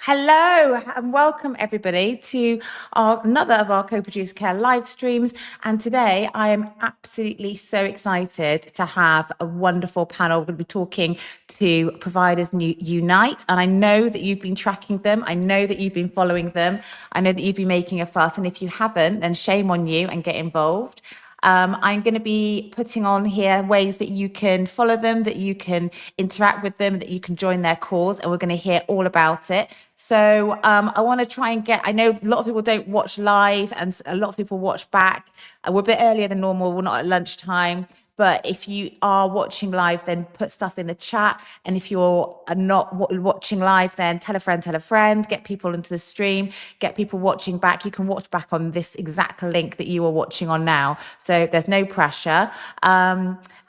Hello and welcome everybody to another of our co-produced care live streams. And today I am absolutely so excited to have a wonderful panel. We're going to be talking to Providers Unite. And I know that you've been tracking them. I know that you've been following them. I know that you've been making a fuss. And if you haven't, then shame on you and get involved. I'm going to be putting on here ways that you can follow them, that you can interact with them, that you can join their calls, and we're going to hear all about it. So I want to try and I know a lot of people don't watch live and a lot of people watch back. We're a bit earlier than normal. We're not at lunchtime. But if you are watching live, then put stuff in the chat. And if you're not watching live, then tell a friend, get people into the stream, get people watching back. You can watch back on this exact link that you are watching on now. So there's no pressure.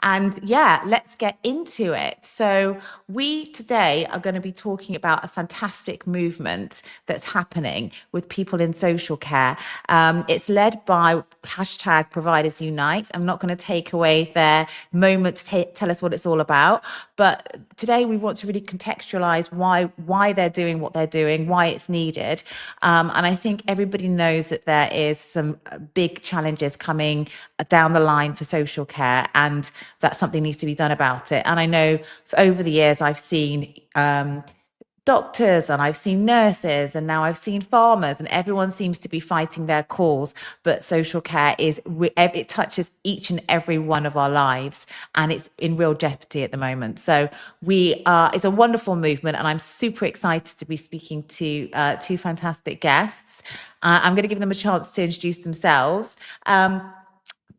And yeah, let's get into it. So we today are going to be talking about a fantastic movement that's happening with people in social care. It's led by #Providers Unite. I'm not going to take away their moment to tell us what it's all about. But today we want to really contextualize why they're doing what they're doing, why it's needed. And I think everybody knows that there is some big challenges coming down the line for social care, and that something needs to be done about it. And I know over the years I've seen doctors and I've seen nurses and now I've seen farmers, and everyone seems to be fighting their cause. But social care it touches each and every one of our lives, and it's in real jeopardy at the moment. So it's a wonderful movement, and I'm super excited to be speaking to two fantastic guests. I'm going to give them a chance to introduce themselves.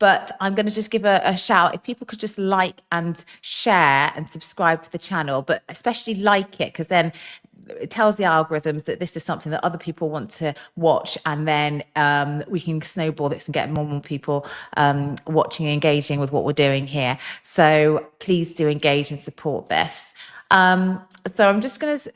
But I'm going to just give a shout. If people could just like and share and subscribe to the channel, but especially like it, because then it tells the algorithms that this is something that other people want to watch, and then we can snowball this and get more and more people watching and engaging with what we're doing here. So please do engage and support this. So I'm just going to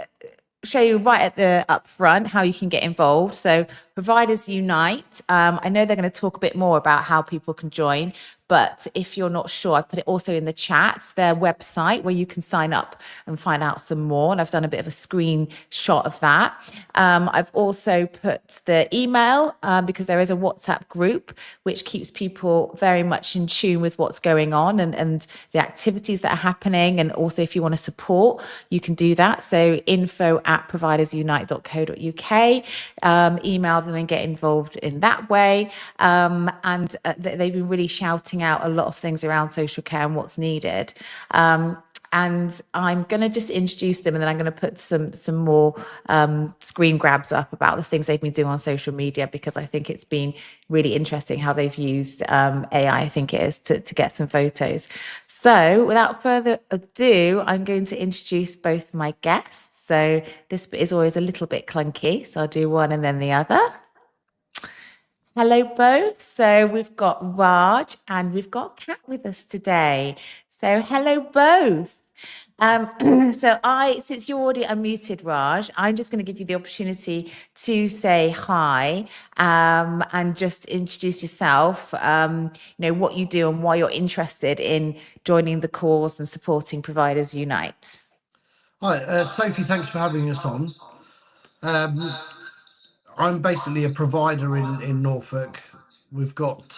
show you right at the up front how you can get involved. So Providers Unite, I know they're going to talk a bit more about how people can join, but if you're not sure, I've put it also in the chat, their website where you can sign up and find out some more. And I've done a bit of a screenshot of that. I've also put the email because there is a WhatsApp group which keeps people very much in tune with what's going on and the activities that are happening. And also if you want to support, you can do that. So info@providersunite.co.uk, email them and get involved in that way. They've been really shouting out a lot of things around social care and what's needed. And I'm going to just introduce them, and then I'm going to put some more screen grabs up about the things they've been doing on social media, because I think it's been really interesting how they've used AI, I think it is, to get some photos. So without further ado, I'm going to introduce both my guests. So this bit is always a little bit clunky, so I'll do one and then the other. Hello both. So we've got Raj and we've got Kat with us today. So hello both. Since you're already unmuted, Raj, I'm just going to give you the opportunity to say hi and just introduce yourself, what you do and why you're interested in joining the cause and supporting Providers Unite. Hi, Sophie, thanks for having us on. I'm basically a provider in Norfolk. We've got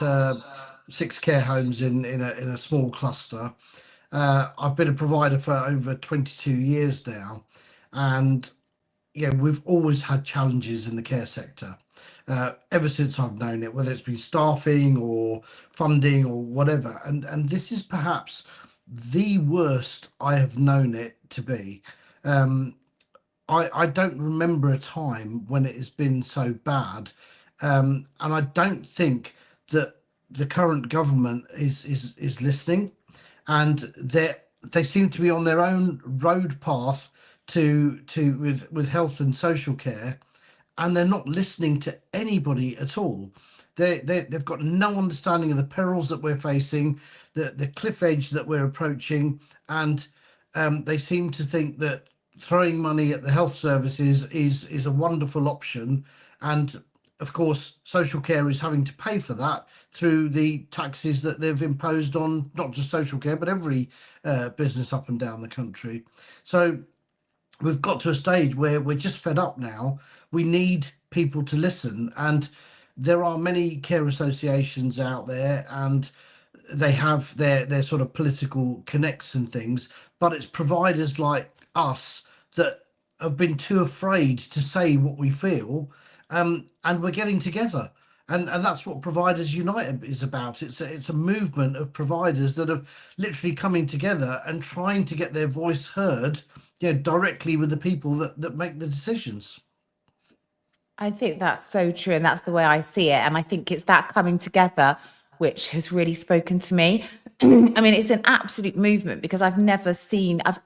6 care homes in a small cluster. I've been a provider for over 22 years now, and yeah, we've always had challenges in the care sector ever since I've known it, whether it's been staffing or funding or whatever. And this is perhaps the worst I have known it to be. I don't remember a time when it has been so bad, and I don't think that the current government is listening, and they seem to be on their own road path to with health and social care, and they're not listening to anybody at all. They've got no understanding of the perils that we're facing, the cliff edge that we're approaching, and they seem to think that throwing money at the health services is a wonderful option. And of course, social care is having to pay for that through the taxes that they've imposed on not just social care but every business up and down the country. So we've got to a stage where we're just fed up now. We need people to listen, and there are many care associations out there, and they have their sort of political connects and things, but it's providers like us that have been too afraid to say what we feel, and we're getting together. And that's what Providers United is about. It's a movement of providers that are literally coming together and trying to get their voice heard, directly with the people that make the decisions. I think that's so true. And that's the way I see it. And I think it's that coming together which has really spoken to me. I mean, it's an absolute movement because I've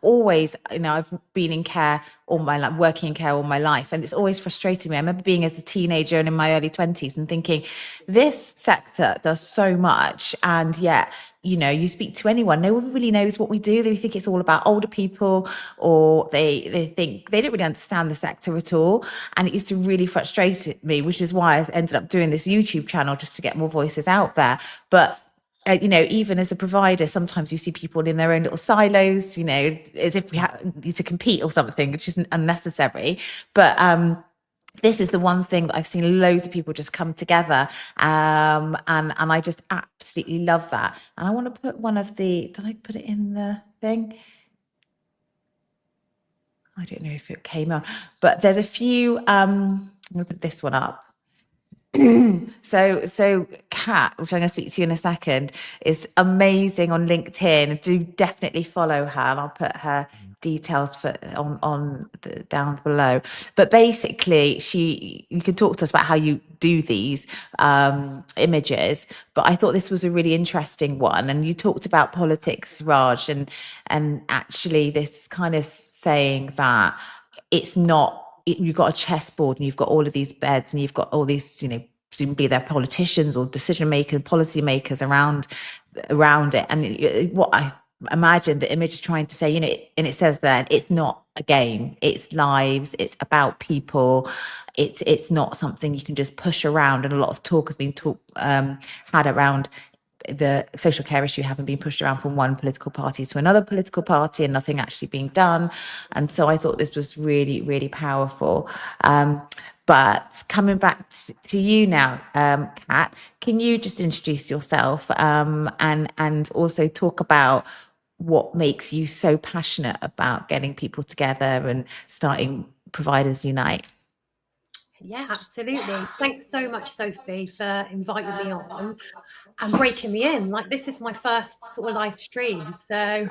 always, I've been in care all my life, working in care all my life. And it's always frustrated me. I remember being as a teenager and in my early 20s and thinking, this sector does so much. And yet, you speak to anyone, no one really knows what we do. They think it's all about older people, or they think they don't really understand the sector at all. And it used to really frustrate me, which is why I ended up doing this YouTube channel, just to get more voices out there. But even as a provider, sometimes you see people in their own little silos, as if we need to compete or something, which isn't unnecessary. But this is the one thing that I've seen loads of people just come together, and I just absolutely love that. And I want to put did I put it in the thing? I don't know if it came on, but there's a few. I'm gonna put this one up. So Kat, which I'm going to speak to you in a second, is amazing on LinkedIn. Do definitely follow her, and I'll put her details down below. But basically, you can talk to us about how you do these images. But I thought this was a really interesting one, and you talked about politics, Raj, and actually this kind of saying that it's not. You've got a chessboard and you've got all of these beds and you've got all these, presumably they're politicians or decision makers, policy makers around it. And what I imagine the image is trying to say, and it says that it's not a game, it's lives, it's about people. It's not something you can just push around. And a lot of talk has been had around the social care issue having been pushed around from one political party to another political party and nothing actually being done. And so I thought this was really, really powerful. But coming back to you now, Kat, can you just introduce yourself and also talk about what makes you so passionate about getting people together and starting Providers Unite? Yeah, absolutely. Thanks so much, Sophie, for inviting me on and breaking me in. Like, this is my first sort of live stream. So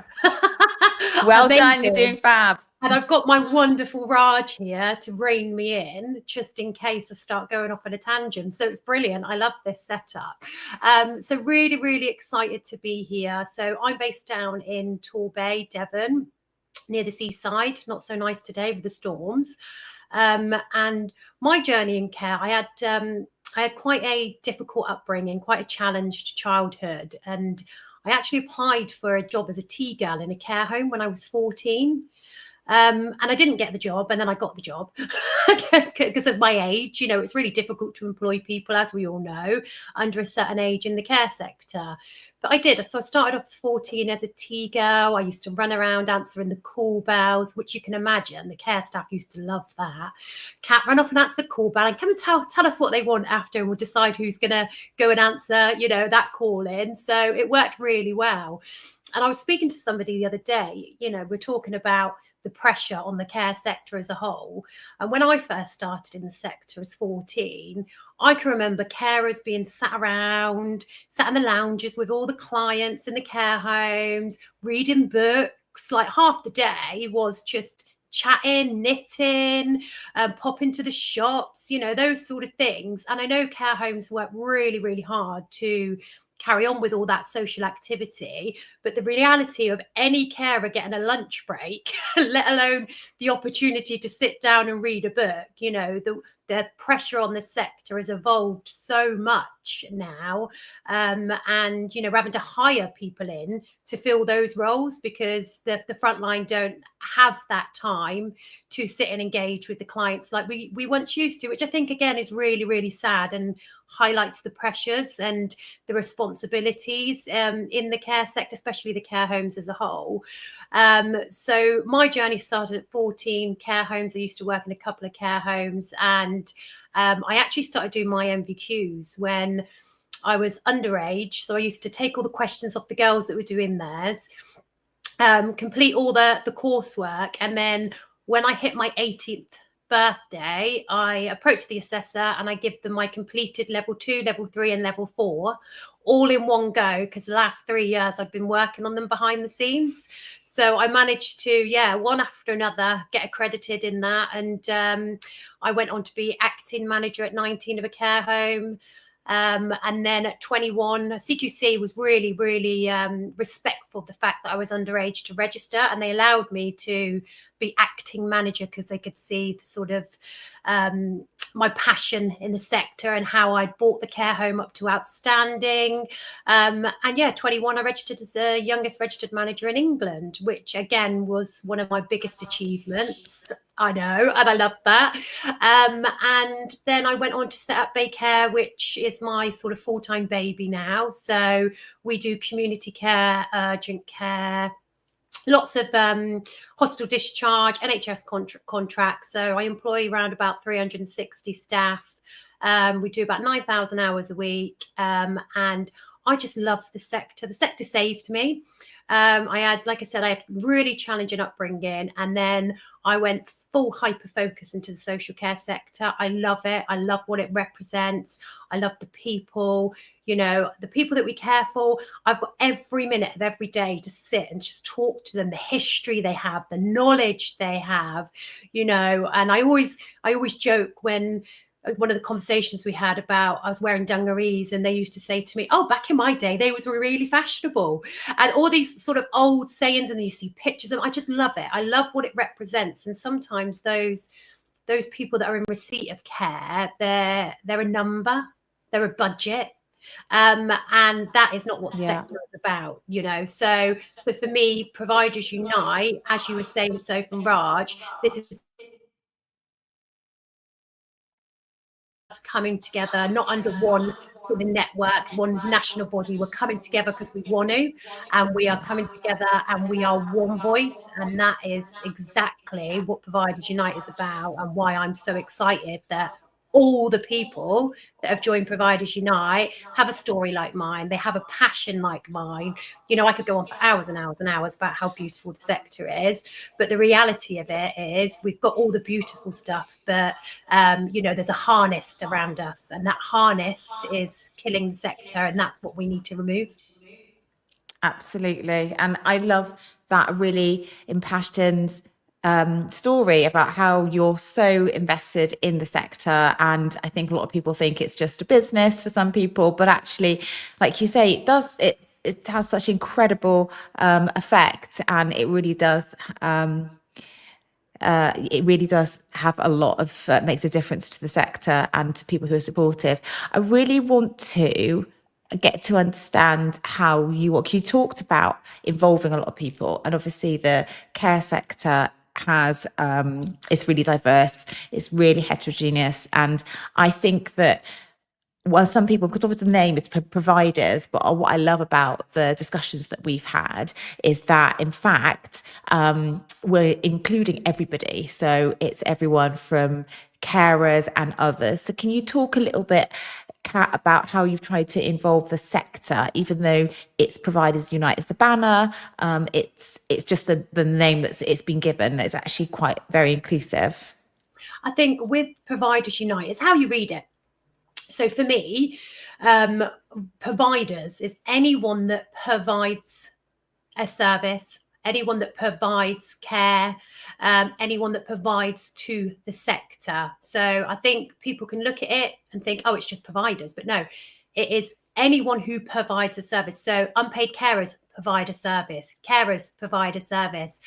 well done, you're doing fab. And I've got my wonderful Raj here to rein me in, just in case I start going off on a tangent. So it's brilliant. I love this setup. So really, really excited to be here. So I'm based down in Torbay, Devon, near the seaside. Not so nice today with the storms. And my journey in care, I had quite a difficult upbringing, quite a challenged childhood. And I actually applied for a job as a tea girl in a care home when I was 14. And I didn't get the job, and then I got the job because of my age. It's really difficult to employ people, as we all know, under a certain age in the care sector. But I did. So I started off 14 as a tea girl. I used to run around answering the call bells, which you can imagine. The care staff used to love that. Kat, run off and answer the call bell and come and tell us what they want after, and we'll decide who's going to go and answer, that call in. So it worked really well. And I was speaking to somebody the other day, we're talking about the pressure on the care sector as a whole. And when I first started in the sector as 14, I can remember carers being sat in the lounges with all the clients in the care homes, reading books. Like, half the day was just chatting, knitting, pop into the shops, you know, those sort of things. And I know care homes work really, really hard to carry on with all that social activity, but the reality of any carer getting a lunch break, let alone the opportunity to sit down and read a book, you know, the pressure on the sector has evolved so much now, and you know, we're having to hire people in to fill those roles because the frontline don't have that time to sit and engage with the clients like we once used to, which I think again is really, really sad and highlights the pressures and the responsibilities in the care sector, especially the care homes as a whole. So my journey started at 14 care homes. I used to work in a couple of care homes, and I actually started doing my MVQs when I was underage. So I used to take all the questions off the girls that were doing theirs, complete all the coursework, and then when I hit my 18th birthday, I approach the assessor and I give them my completed level 2, level 3 and level 4 all in one go, because the last 3 years I've been working on them behind the scenes. So I managed to, one after another, get accredited in that. And I went on to be acting manager at 19 of a care home. And then at 21, CQC was really, really respectful of the fact that I was underage to register, and they allowed me to be acting manager because they could see the sort of my passion in the sector and how I'd brought the care home up to outstanding. And 21, I registered as the youngest registered manager in England, which again was one of my biggest achievements. I know, and I love that. And then I went on to set up Baycare, which is my sort of full-time baby now. So we do community care, urgent care, lots of hospital discharge, NHS contracts. So I employ around about 360 staff. We do about 9,000 hours a week. And I just love the sector. The sector saved me. I had, like I said, I had really challenging upbringing, and then I went full hyper focus into the social care sector. I love it. I love what it represents. I love the people, you know, the people that we care for. I've got every minute of every day to sit and just talk to them, the history they have, the knowledge they have, you know. And I always joke when one of the conversations we had about I was wearing dungarees, and they used to say to me, oh, back in my day, they were really fashionable, and all these sort of old sayings, and you see pictures of them. I just love it. I love what it represents. And sometimes those people that are in receipt of care, they're a number, they're a budget. And that is not what the sector is about, you know. So for me, Providers Unite, as you were saying, so from Raj, this is coming together, not under one sort of network, one national body. We're coming together because we want to, and we are coming together and we are one voice. And that is exactly what Providers Unite is about, and why I'm so excited that all the people that have joined Providers Unite have a story like mine. They have a passion like mine. You know, I could go on for hours and hours and hours about how beautiful the sector is, but the reality of it is we've got all the beautiful stuff, but you know, there's a harness around us, and that harness is killing the sector, and that's what we need to remove. Absolutely. And I love that really impassioned story about how you're so invested in the sector. And I think a lot of people think it's just a business for some people, but actually, like you say, it has such incredible effect, and it really does have a lot of makes a difference to the sector and to people who are supportive. I really want to get to understand how you talked about involving a lot of people, and obviously the care sector has it's really diverse, it's really heterogeneous, and I think that, well, some people, because obviously the name is providers, but what I love about the discussions that we've had is that, in fact, we're including everybody. So it's everyone from carers and others. So can you talk a little bit, Kat, about how you've tried to involve the sector, even though it's Providers Unite as the banner, it's just the name it's been given. It's actually quite very inclusive. I think with Providers Unite, it's how you read it. So for me, providers is anyone that provides a service, anyone that provides care, anyone that provides to the sector. So I think people can look at it and think, oh, it's just providers, but no, it is anyone who provides a service. So unpaid carers provide a service, carers provide a service,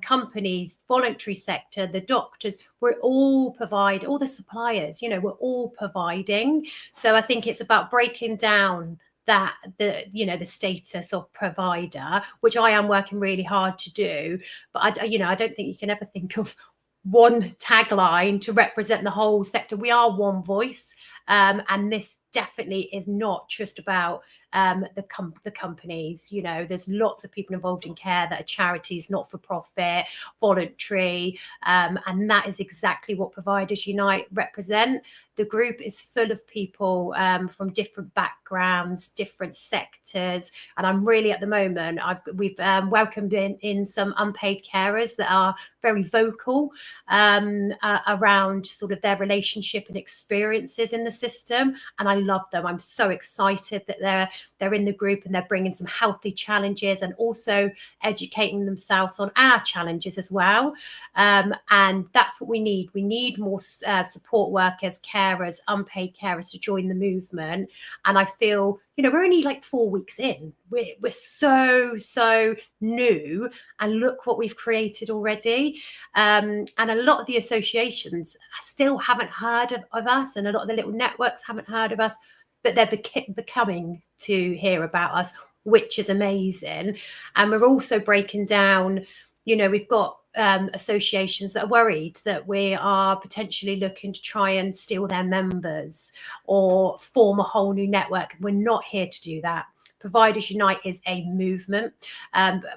companies, voluntary sector, the doctors, we're all provide, all the suppliers, you know, we're all providing. So I think it's about breaking down that the status of provider, which I am working really hard to do. But I don't think you can ever think of one tagline to represent the whole sector. We are one voice, and this definitely is not just about the companies. You know, there's lots of people involved in care that are charities, not for profit, voluntary, and that is exactly what Providers Unite represent. The group is full of people from different backgrounds, different sectors, and I'm really at the moment we've welcomed in some unpaid carers that are very vocal around sort of their relationship and experiences in the system, and I love them. I'm so excited that they're in the group and they're bringing some healthy challenges and also educating themselves on our challenges as well. And that's what we need. We need more support workers, carers, unpaid carers to join the movement. And I feel, you know, we're only like 4 weeks in. We're so new, and look what we've created already. And a lot of the associations still haven't heard of us, and a lot of the little networks haven't heard of us, but they're becoming to hear about us, which is amazing. And we're also breaking down, you know, we've got associations that are worried that we are potentially looking to try and steal their members or form a whole new network. We're not here to do that. Providers Unite is a movement.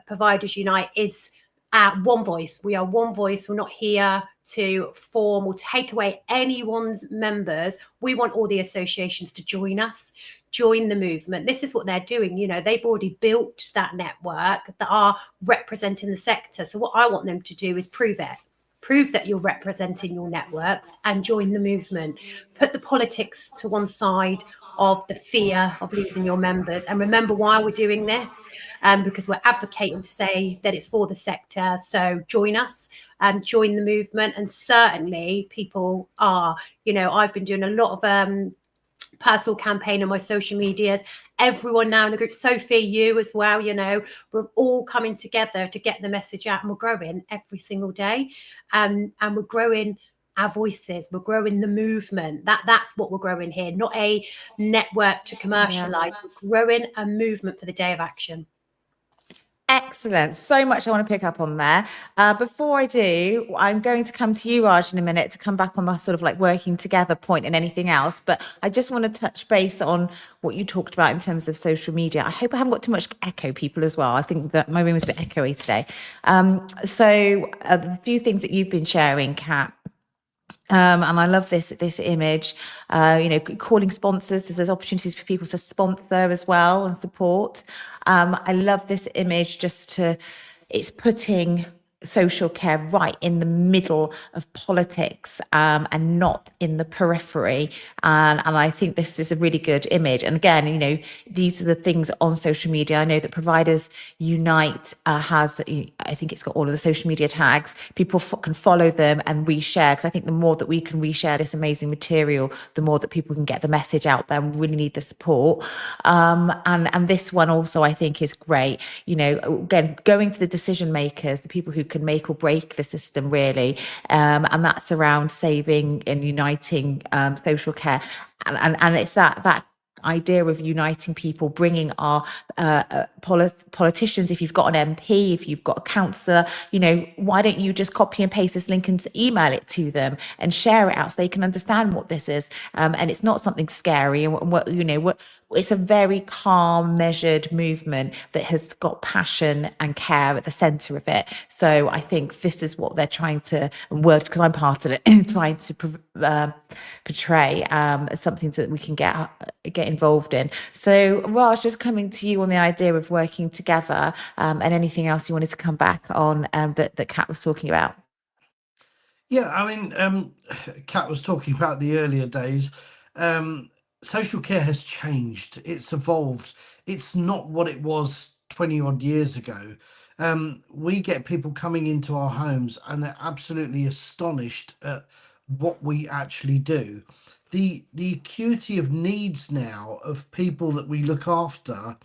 Providers Unite is one voice. We are one voice. We're not here to form or take away anyone's members. We want all the associations to join us, join the movement. This is what they're doing. You know, they've already built that network that are representing the sector. So what I want them to do is prove it. Prove that you're representing your networks and join the movement. Put the politics to one side of the fear of losing your members, and remember why we're doing this, because we're advocating to say that it's for the sector. So join us and join the movement. And certainly people are, you know, I've been doing a lot of personal campaign on my social medias. Everyone now in the group, Sophie, you as well, you know, we're all coming together to get the message out, and we're growing every single day, and we're growing our voices, we're growing the movement. That's what we're growing here, not a network to commercialize. We're growing a movement for the day of action. Excellent. So much I want to pick up on there. Before I do, I'm going to come to you, Raj, in a minute to come back on the sort of like working together point and anything else. But I just want to touch base on what you talked about in terms of social media. I hope I haven't got too much echo, people, as well. I think that my room is a bit echoey today. So a few things that you've been sharing, Kat. And I love this image, you know, calling sponsors. There's opportunities for people to sponsor as well and support. I love this image it's putting social care right in the middle of politics, and not in the periphery. And I think this is a really good image. And again, you know, these are the things on social media. I know that Providers Unite has, I think it's got all of the social media tags. People can follow them and reshare, because I think the more that we can reshare this amazing material, the more that people can get the message out there. We really need the support. And this one also, I think, is great. You know, again, going to the decision makers, the people who can make or break the system, really, and that's around saving and uniting social care, and it's that idea of uniting people, bringing our politicians. If you've got an MP, if you've got a councillor, you know, why don't you just copy and paste this link and email it to them and share it out so they can understand what this is, and it's not something scary, and what, you know, it's a very calm, measured movement that has got passion and care at the centre of it. So I think this is what they're trying to work, because I'm part of it, trying to portray something that we can get involved in. So Raj, just coming to you on the idea of working together, and anything else you wanted to come back on that Kat was talking about. Yeah, I mean, Kat was talking about the earlier days. Social care has changed. It's evolved. It's not what it was 20 odd years ago. We get people coming into our homes and they're absolutely astonished at what we actually do. The acuity of needs now of people that we look after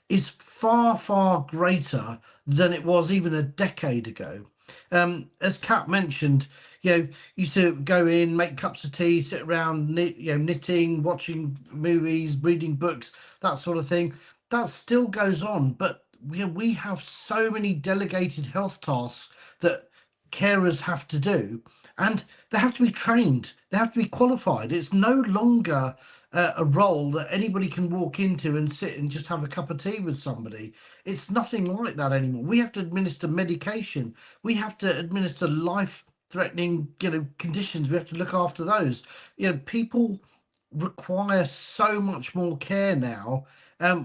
is far, far greater than it was even a decade ago. As Kat mentioned, used to go in, make cups of tea, sit around, knitting, watching movies, reading books, that sort of thing. That still goes on, but we have so many delegated health tasks that carers have to do, and they have to be trained, they have to be qualified. It's no longer a role that anybody can walk into and sit and just have a cup of tea with somebody. It's nothing like that anymore. We have to administer medication, we have to administer life threatening conditions, we have to look after those. People require so much more care now.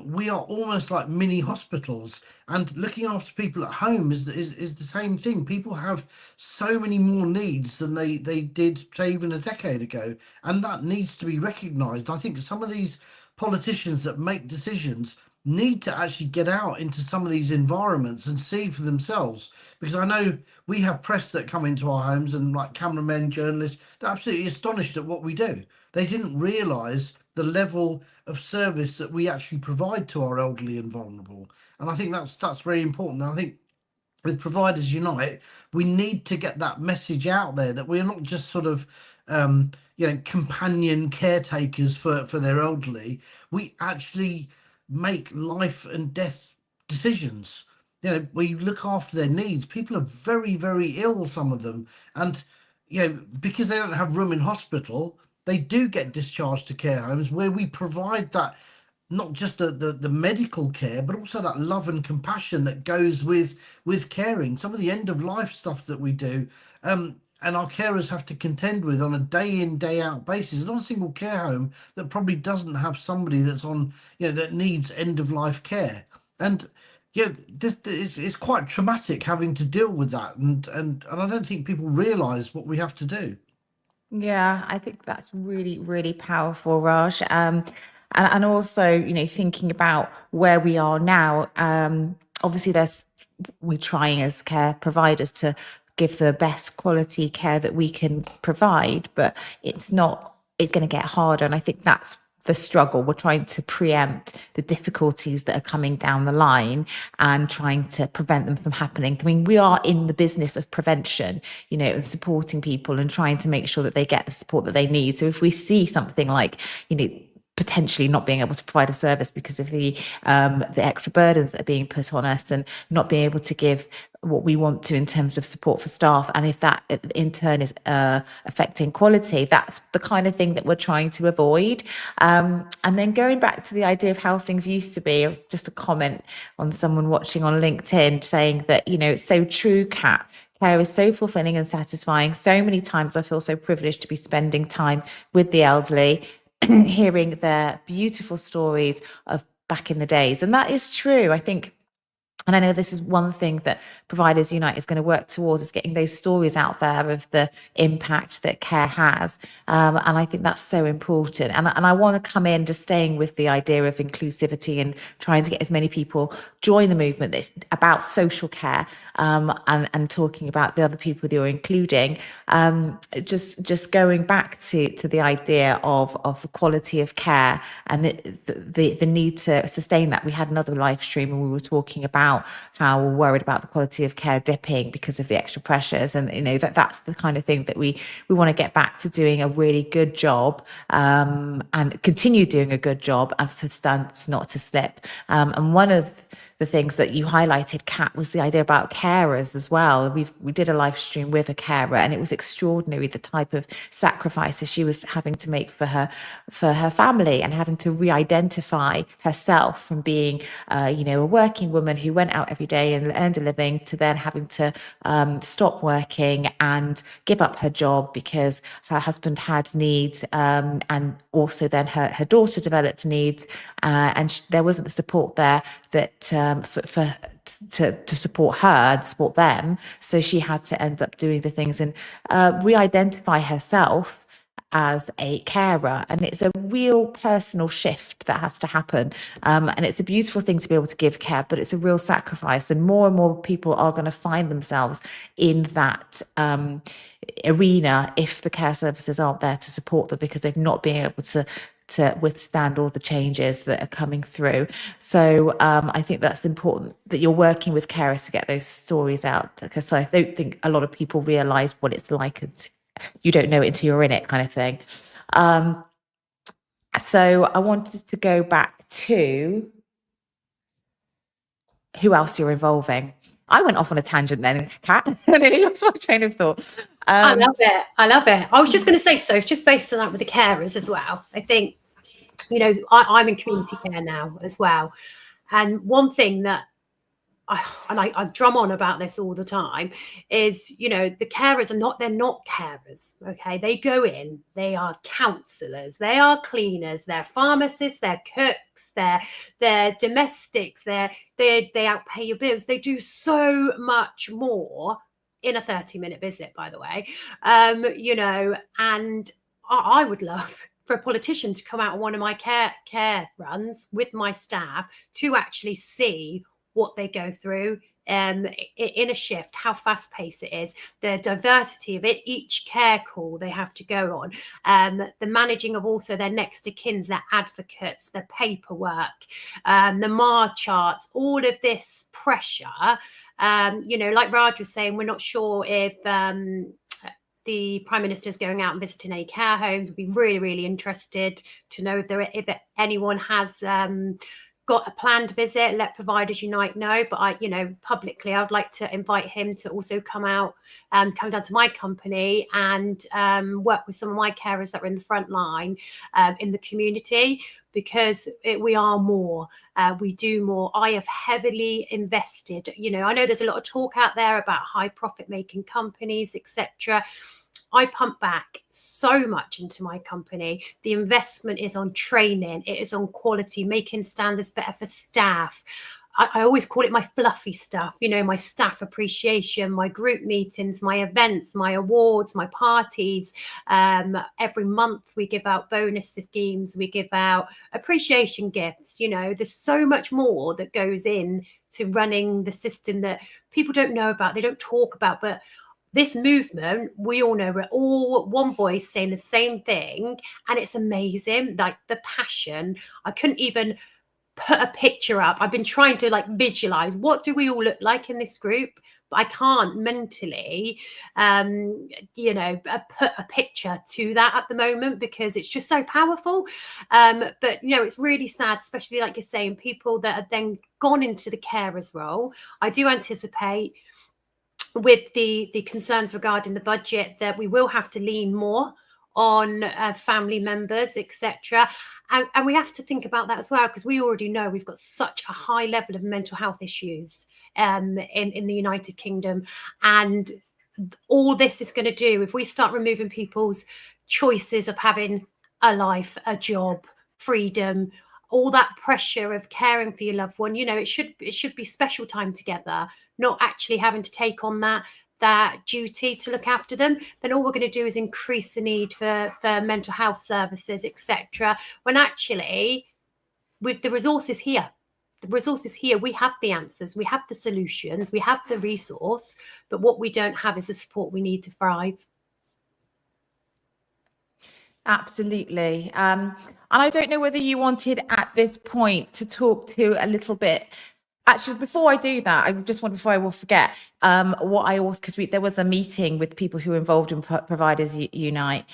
We are almost like mini hospitals, and looking after people at home is the same thing. People have so many more needs than they did, say, even a decade ago, and that needs to be recognised. I think some of these politicians that make decisions need to actually get out into some of these environments and see for themselves, because I know we have press that come into our homes, and like cameramen, journalists, they're absolutely astonished at what we do. They didn't realise the level of service that we actually provide to our elderly and vulnerable, and I think that's very important. And I think with Providers Unite, we need to get that message out there that we're not just sort of companion caretakers for their elderly. We actually make life and death decisions. We look after their needs. People are very, very ill, some of them, and because they don't have room in hospital, they do get discharged to care homes where we provide that, not just the medical care, but also that love and compassion that goes with caring. Some of the end of life stuff that we do, and our carers have to contend with on a day in, day out basis. There's not a single care home that probably doesn't have somebody that's on, that needs end of life care. And this is quite traumatic having to deal with that, and I don't think people realise what we have to do. Yeah, I think that's really, really powerful, Raj. And also, thinking about where we are now, obviously we're trying as care providers to give the best quality care that we can provide, but it's going to get harder. And I think that's the struggle. We're trying to preempt the difficulties that are coming down the line and trying to prevent them from happening. I mean, we are in the business of prevention, and supporting people and trying to make sure that they get the support that they need. So if we see something like, potentially not being able to provide a service because of the extra burdens that are being put on us, and not being able to give what we want to in terms of support for staff, and if that in turn is affecting quality, that's the kind of thing that we're trying to avoid. And then going back to the idea of how things used to be, just a comment on someone watching on LinkedIn saying that, it's so true, Kat. Care is so fulfilling and satisfying. So many times I feel so privileged to be spending time with the elderly, hearing their beautiful stories of back in the days. And that is true, I think. And I know this is one thing that Providers Unite is going to work towards, is getting those stories out there of the impact that care has. And I think that's so important. And I want to come in just staying with the idea of inclusivity and trying to get as many people join the movement that's about social care, and talking about the other people that you're including. Just going back to the idea of the quality of care and the need to sustain that. We had another live stream and we were talking about how we're worried about the quality of care dipping because of the extra pressures, and that's the kind of thing that we want to get back to doing a really good job, and continue doing a good job, and for standards not to slip. And one of the things that you highlighted, Kat, was the idea about carers as well. We did a live stream with a carer, and it was extraordinary the type of sacrifices she was having to make for her family, and having to re-identify herself from being a working woman who went out every day and earned a living, to then having to stop working and give up her job because her husband had needs, and also then her daughter developed needs, and there wasn't the support there that to support her and support them. So she had to end up doing the things and re-identify herself as a carer, and it's a real personal shift that has to happen, and it's a beautiful thing to be able to give care, but it's a real sacrifice, and more people are going to find themselves in that arena if the care services aren't there to support them, because they've not been able to withstand all the changes that are coming through. So I think that's important that you're working with carers to get those stories out, because I don't think a lot of people realise what it's like, and you don't know it until you're in it, kind of thing. So I wanted to go back to who else you're involving. I went off on a tangent then, Kat, and I lost my train of thought. I love it. I was just going to say, so just based on that with the carers as well, I think, I'm in community care now as well. And one thing that I drum on about this all the time is, the carers they're not carers. Okay. They go in, they are counsellors, they are cleaners, they're pharmacists, they're cooks, they're domestics, they outpay your bills. They do so much more in a 30-minute visit, by the way. And I would love for a politician to come out on one of my care runs with my staff to actually see what they go through in a shift, how fast paced it is, the diversity of it, each care call they have to go on, the managing of also their next of kins, their advocates, the paperwork, the MAR charts, all of this pressure. Like Raj was saying, we're not sure if the Prime Minister is going out and visiting any care homes. We'd be really, really interested to know if anyone has got a planned visit. Let Providers Unite know. But publicly, I'd like to invite him to also come out and come down to my company and work with some of my carers that are in the front line in the community, because we are more, we do more. I have heavily invested. I know there's a lot of talk out there about high profit making companies, etc. I pump back so much into my company. The investment is on training, it is on quality, making standards better for staff. I always call it my fluffy stuff, my staff appreciation, my group meetings, my events, my awards, my parties. Every month we give out bonus schemes, we give out appreciation gifts. There's so much more that goes in to running the system that people don't know about, they don't talk about. But this movement, we all know, we're all one voice saying the same thing, and it's amazing. Like the passion, I couldn't even put a picture up. I've been trying to visualize what do we all look like in this group, but I can't mentally put a picture to that at the moment, because it's just so powerful. But it's really sad, especially like you're saying, people that have then gone into the carers role. I do anticipate, with the concerns regarding the budget, that we will have to lean more on family members, etc. And we have to think about that as well, because we already know we've got such a high level of mental health issues in the United Kingdom. And all this is going to do, if we start removing people's choices of having a life, a job, freedom, all that pressure of caring for your loved one, it should be special time together, not actually having to take on that duty to look after them. Then all we're going to do is increase the need for mental health services, etc. When actually, with the resources here, we have the answers, we have the solutions, we have the resource, but what we don't have is the support we need to thrive. Absolutely. And I don't know whether you wanted at this point to talk to a little bit. Actually, before I do that, I just want, before I will forget, what I also, because there was a meeting with people who were involved in Providers Unite.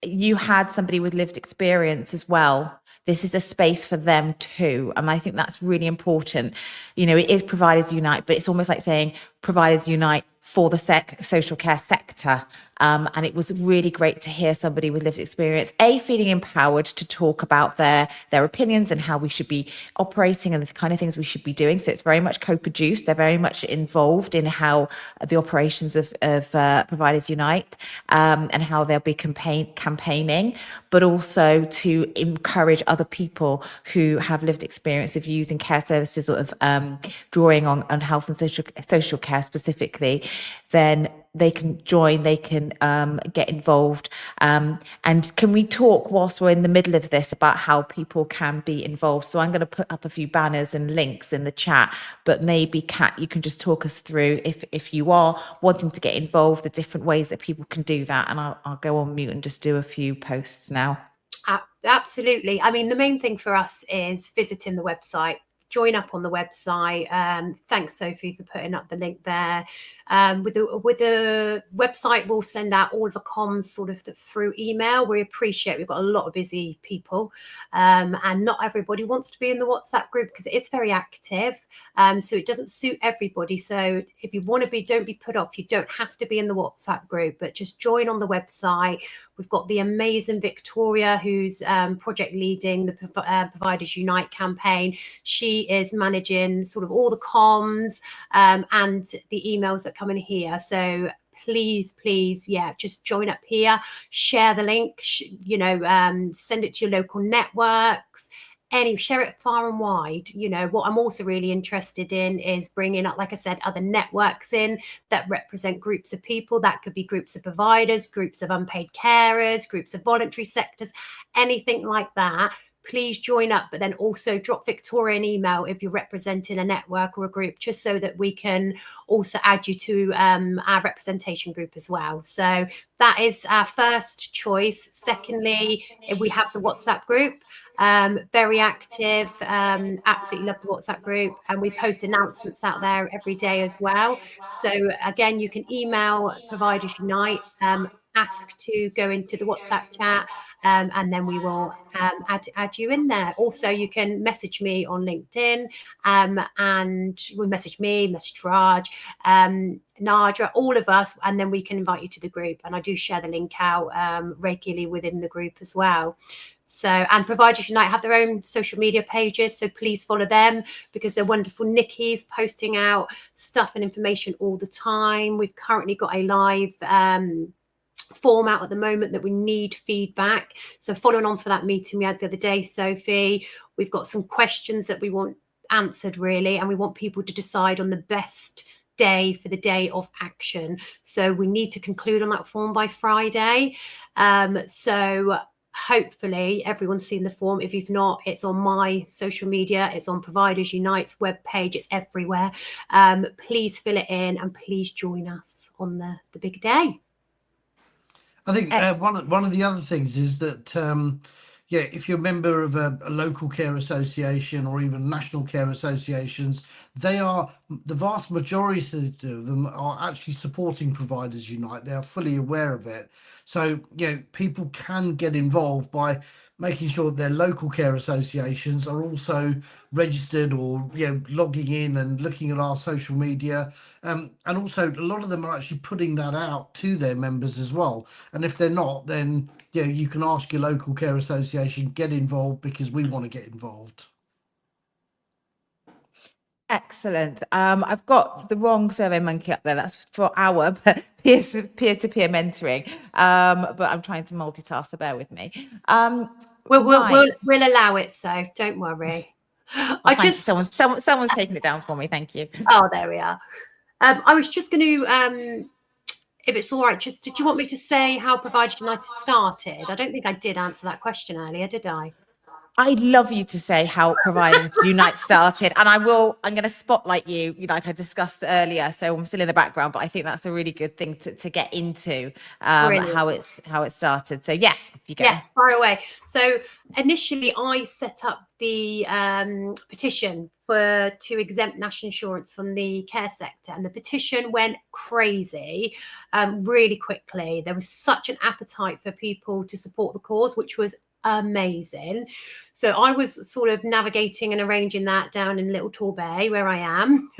You had somebody with lived experience as well. This is a space for them too. And I think that's really important. It is Providers Unite, but it's almost like saying Providers Unite for the social care sector. And it was really great to hear somebody with lived experience, feeling empowered to talk about their opinions and how we should be operating and the kind of things we should be doing. So it's very much co-produced. They're very much involved in how the operations of Providers Unite and how they'll be campaigning, but also to encourage other people who have lived experience of using care services, sort of drawing on health and social care care specifically, then they can join, they can get involved. And can we talk whilst we're in the middle of this about how people can be involved? So I'm going to put up a few banners and links in the chat, but maybe Kat, you can just talk us through, if you are wanting to get involved, the different ways that people can do that. And I'll go on mute and just do a few posts now. Absolutely. I mean, the main thing for us is visiting the website. Join up on the website. Thanks, Sophie, for putting up the link there. With the website, we'll send out all of the comms sort of through email. We appreciate we've got a lot of busy people, and not everybody wants to be in the WhatsApp group because it's very active. So it doesn't suit everybody. So if you want to be, don't be put off. You don't have to be in the WhatsApp group, but just join on the website. We've got the amazing Victoria, who's project leading the Providers Unite campaign. She is managing sort of all the comms and the emails that come in here. So please, yeah, just join up here, share the link, send it to your local networks. Share it far and wide. What I'm also really interested in is bringing up, like I said, other networks in that represent groups of people. That could be groups of providers, groups of unpaid carers, groups of voluntary sectors, anything like that. Please join up, but then also drop Victoria an email if you're representing a network or a group, just so that we can also add you to our representation group as well. So that is our first choice. Secondly, if we have the WhatsApp group, very active, absolutely love the WhatsApp group, and we post announcements out there every day as well. So again, you can email Providers Unite, ask to go into the WhatsApp chat, and then we will add you in there. Also, you can message me on LinkedIn, and we'll message me, message Raj, Nadra, all of us, and then we can invite you to the group. And I do share the link out regularly within the group as well. So, and Providers Unite have their own social media pages, so please follow them because they're wonderful. Nikki's posting out stuff and information all the time. We've currently got a live form out at the moment that we need feedback. So following on for that meeting we had the other day, Sophie, we've got some questions that we want answered really, and we want people to decide on the best day for the day of action. So we need to conclude on that form by Friday. So hopefully everyone's seen the form. If you've not, it's on my social media, it's on Providers Unite's webpage, it's everywhere. Please fill it in and please join us on the big day. I think one of the other things is that if you're a member of a local care association or even national care associations, the vast majority of them are actually supporting Providers Unite. They are fully aware of it. So, people can get involved by making sure their local care associations are also registered or, logging in and looking at our social media. And also a lot of them are actually putting that out to their members as well. And if they're not, then, you can ask your local care association, get involved because we want to get involved. Excellent. I've got the wrong Survey Monkey up there. That's for our peer-to-peer mentoring. But I'm trying to multitask, so bear with me. We'll allow it, so don't worry. Someone's taking it down for me. Thank you. Oh, there we are. I was just going to, if it's all right, did you want me to say how Providers United started? I don't think I did answer that question earlier, did I? I'd love you to say how Providers Unite started, and I'm going to spotlight you, like I discussed earlier. So I'm still in the background, but I think that's a really good thing to get into, how it started. So yes, if you go. Yes, far away. So initially, I set up the petition to exempt national insurance from the care sector, and the petition went crazy really quickly. There was such an appetite for people to support the cause, which was amazing. So I was sort of navigating and arranging that down in Little Torbay, where I am.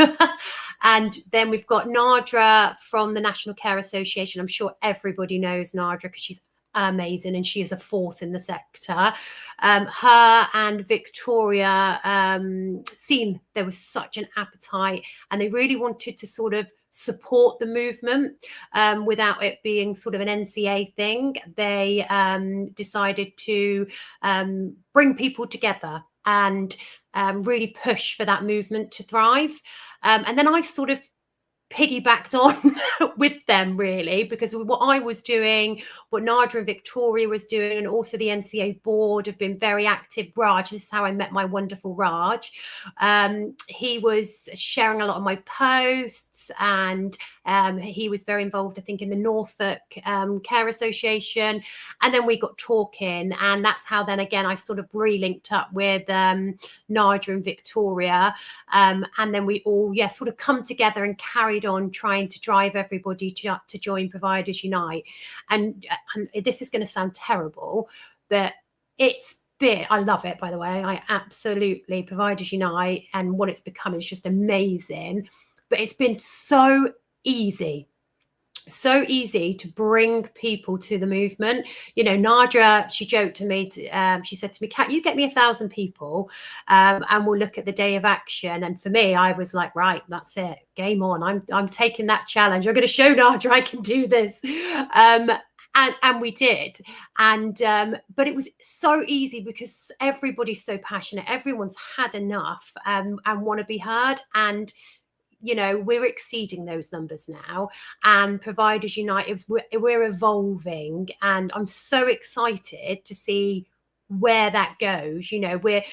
And then we've got Nadra from the National Care Association. I'm sure everybody knows Nadra because she's amazing and she is a force in the sector. Her and Victoria seen there was such an appetite, and they really wanted to sort of support the movement without it being sort of an NCA thing. They decided to bring people together and really push for that movement to thrive. And then I sort of piggybacked on with them, really, because what I was doing, what Nadia and Victoria was doing, and also the NCA board have been very active. Raj, this is how I met my wonderful Raj. He was sharing a lot of my posts, and he was very involved, I think, in the Norfolk Care Association. And then we got talking, and that's how then again I sort of re-linked up with Nadia and Victoria, and then we all sort of come together and carried on trying to drive everybody to join Providers Unite. And this is going to sound terrible, but it's been, I love it, by the way. I absolutely, Providers Unite and what it's become is just amazing. But it's been so easy to bring people to the movement. You know, Nadia, she joked to me, she said to me, Kat, you get me 1,000 people and we'll look at the day of action. And for me, I was like, right, that's it, game on. I'm taking that challenge. I'm going to show Nadia I can do this. And we did. And but it was so easy because everybody's so passionate. Everyone's had enough and want to be heard. And you know, we're exceeding those numbers now, and Providers Unite, we're evolving, and I'm so excited to see where that goes. You know, we're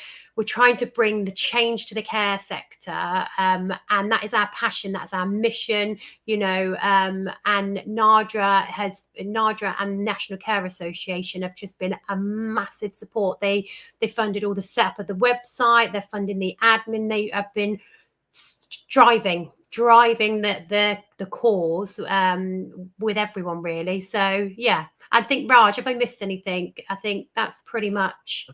trying to bring the change to the care sector, and that is our passion, that's our mission. You know, and Nadia and National Care Association have just been a massive support. They funded all the setup of the website, they're funding the admin, they have been driving the cause with everyone, really. So yeah, I think, Raj, if I missed anything, I think that's pretty much.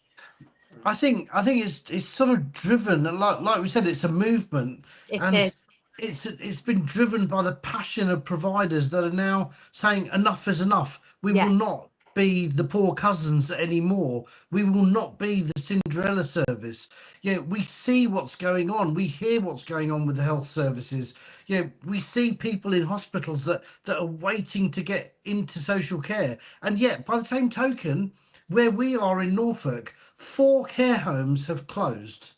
I think it's sort of driven, like we said, it's a movement, it's been driven by the passion of providers that are now saying enough is enough. We will not be the poor cousins anymore. We will not be the Cinderella service. You know, we see what's going on. We hear what's going on with the health services. You know, we see people in hospitals that are waiting to get into social care. And yet, by the same token, where we are in Norfolk, 4 care homes have closed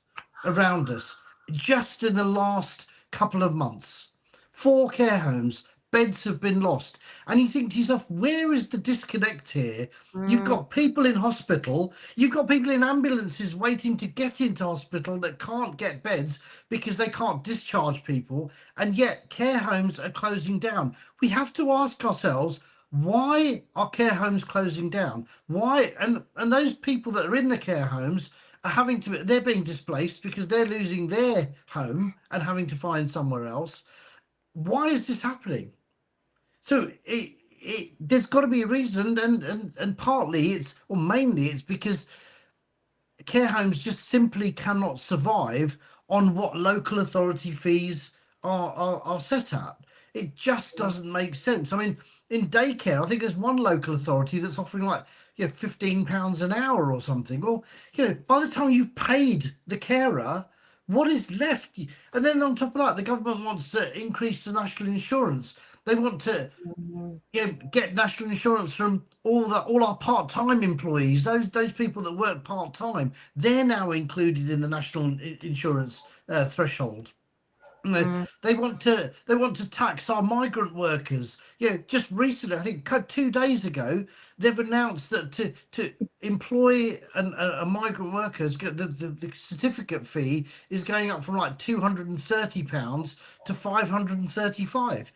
around us just in the last couple of months. 4 care homes. Beds have been lost. And you think to yourself, where is the disconnect here? You've got people in hospital, you've got people in ambulances waiting to get into hospital that can't get beds because they can't discharge people, and yet care homes are closing down. We have to ask ourselves, why are care homes closing down? Why? And those people that are in the care homes are they're being displaced because they're losing their home and having to find somewhere else. Why is this happening? So there's got to be a reason, and partly mainly it's because care homes just simply cannot survive on what local authority fees are set at. It just doesn't make sense. I mean, in daycare, I think there's one local authority that's offering like, you know, £15 an hour or something. Well, you know, by the time you've paid the carer, what is left? And then on top of that, the government wants to increase the national insurance. They want to get national insurance from all our part-time employees. Those people that work part-time, they're now included in the national insurance threshold. You know, they want to tax our migrant workers. You know, just recently, I think 2 days ago, they've announced that to employ a migrant workers, the certificate fee is going up from like £230 to £535.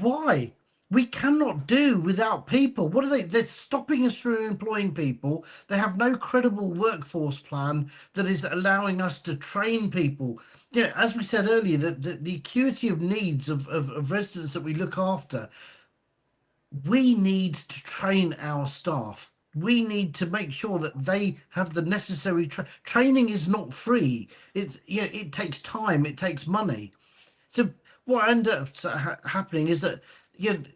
Why? We cannot do without people. What are they? They're stopping us from employing people. They have no credible workforce plan that is allowing us to train people. Yeah, as we said earlier, the acuity of needs of residents that we look after, we need to train our staff. We need to make sure that they have the necessary training. Is not free. It takes time. It takes money. So what ends up happening is that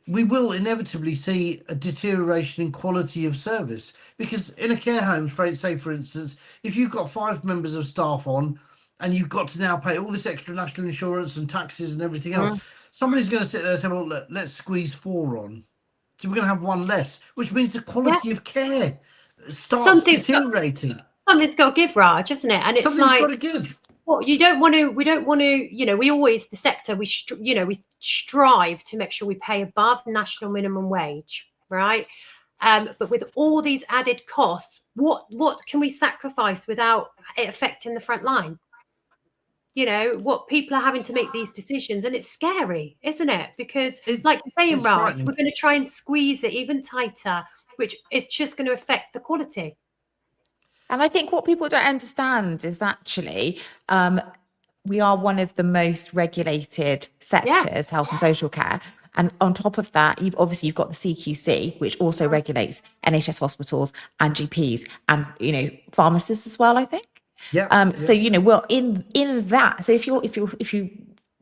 we will inevitably see a deterioration in quality of service, because in a care home, say for instance, if you've got 5 members of staff on and you've got to now pay all this extra national insurance and taxes and everything else, somebody's going to sit there and say, well, look, let's squeeze 4 on. So we're going to have 1 less, which means the quality of care starts deteriorating. Something's got to give, Raj, isn't it? And it's something's got to give. Well, we don't want to, the sector, we strive to make sure we pay above national minimum wage, right? But with all these added costs, what can we sacrifice without it affecting the front line? You know, what people are having to make these decisions, and it's scary, isn't it? Because like you're saying, Raj, we're going to try and squeeze it even tighter, which is just going to affect the quality. And I think what people don't understand is actually we are one of the most regulated sectors, health and social care. And on top of that, you've got the CQC, which also regulates NHS hospitals and GPs and, you know, pharmacists as well, I think. So, you know, well, in that, so if you